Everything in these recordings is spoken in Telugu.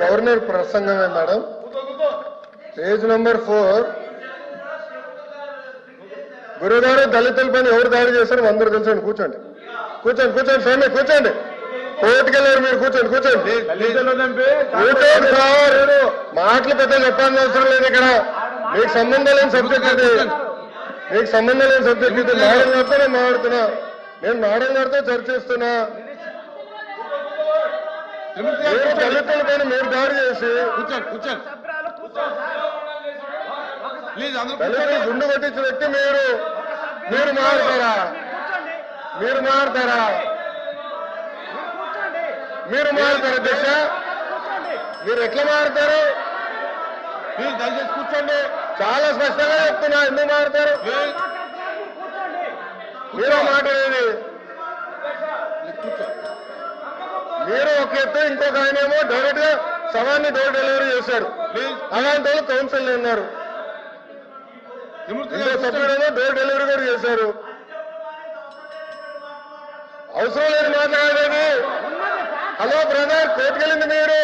గవర్నర్ ప్రసంగమే మేడం. Page number 4. గురుగారు దళితులపైన ఎవరు దాడి చేశారు అందరూ తెలుసండి. కూర్చోండి కూర్చోండి కూర్చోండి స్వామి కూర్చోండి. కోర్టుకెళ్ళారు మీరు కూర్చోండి కూర్చోండి కూర్చోండి సార్. మాటలు పెద్ద చెప్పాల్సిన అవసరం లేదు ఇక్కడ. మీకు సంబంధం లేని సబ్జెక్ట్ ఇది. మీకు సంబంధం లేని సబ్జెక్ట్ ఇది. మేడం గారితో నేను మాట్లాడుతున్నా. నేను మేడం గారితో చర్చిస్తున్నా. దళితుల పైన మీరు దాడి చేసి దళితులు గుండు కొట్టించిన వ్యక్తి మీరు మీరు మారుతారా? మీరు మారుతారా? మీరు మారుతారు అధ్యక్ష? మీరు ఎట్లా మారుతారు? మీరు దయచేసి కూర్చోండి. చాలా స్పష్టంగా చెప్తున్నా. ఎందుకు మారుతారు? మీరు మాట్లాడేది మీరు ఒక ఎత్తు, ఇంకొక ఆయనేమో డైరెక్ట్ గా సవాన్ని డోర్ డెలివరీ చేశాడు. అలాంటి వాళ్ళు కౌన్సిల్ ఉన్నారు. ఇంకో సభ్యుడేమో డోర్ డెలివరీ కూడా చేశారు. అవసరం లేదు మాట్లాడేది. హలో బ్రదర్, కోర్టుకెళ్ళింది మీరు.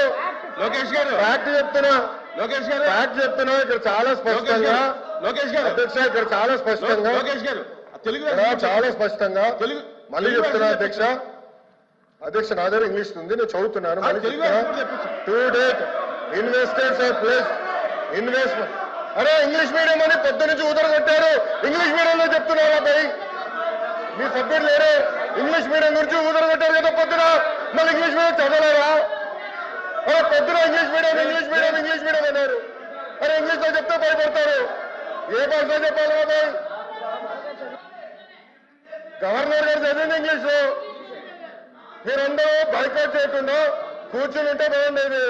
లోకేష్ గారు ఫ్యాక్ట్ చెప్తున్నా. లోకేష్ గారు ఫ్యాక్ట్ చెప్తున్నా. ఇక్కడ చాలా స్పష్టంగా లోకేష్ గారు అధ్యక్ష, ఇక్కడ చాలా స్పష్టంగా లోకేష్ గారు తెలుగు చాలా స్పష్టంగా తెలుగు మళ్ళీ చెప్తున్నా అధ్యక్ష. అధ్యక్ష నా దగ్గర ఇంగ్లీష్ ఉంది, నేను చదువుతున్నాను. To date investors are place investment. అరే ఇంగ్లీష్ మీడియం అని పొద్దు నుంచి ఊదరగొట్టారు. ఇంగ్లీష్ మీడియంలో చెప్తున్నారా భయ్? మీ సభ్యుడు లేరు. ఇంగ్లీష్ మీడియం గురించి ఊదరగొట్టారు కదా పొద్దున. మళ్ళీ ఇంగ్లీష్ మీడియం చదవలేరా? అరే పొద్దున English medium English medium English medium అన్నారు. అరే ఇంగ్లీష్ లో చెప్తే భయపడతారు. ఏ భాషలో చెప్పాలి కదా? గవర్నర్ గారు చదివింది ఇంగ్లీష్ లో. మీరందరూ బైకాట్ చేయకుండా కూర్చుని ఉంటే బాగుండేది.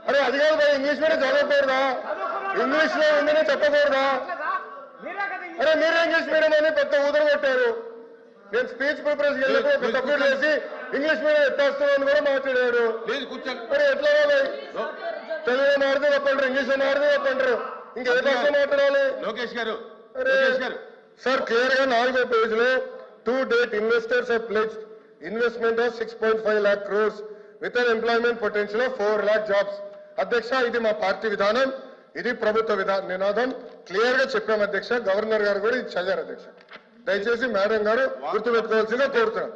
అరే అది కాదు భయ్, ఇంగ్లీష్ మీడియం చదవకూడదా? ఇంగ్లీష్ లో ఉందని చెప్పకూడదా? అరే మీరే ఇంగ్లీష్ మీడియం అని పెద్ద ఊదర కొట్టారు. నేను స్పీచ్ ప్రిపరేషన్ వెళ్ళినప్పుడు ఒక సభ్యుడు చేసి ఇంగ్లీష్ మీడియం ఎత్తేస్తామని కూడా మాట్లాడారు. మరి ఎట్లా తెలుగులో మాడితే చెప్పంటారు, ఇంగ్లీష్ లో మాడితే చెప్పంటారు. ఇంకా ఏ భాష మాట్లాడాలి? లోకేష్ గారు సార్ క్లియర్ గా 4వ పేజీలో to date investors are pledged investment of 6.5 lakh crores with an employment potential of 4 lakh jobs. అధ్యక్ష ఇది మా పార్టీ విధానం, ఇది ప్రభుత్వ నినాదం. క్లియర్ గా చెప్పాం అధ్యక్ష. గవర్నర్ గారు కూడా ఇది చదివారు అధ్యక్ష. దయచేసి మేడం గారు గుర్తుపెట్టుకోవాల్సిందిగా కోరుతున్నాం.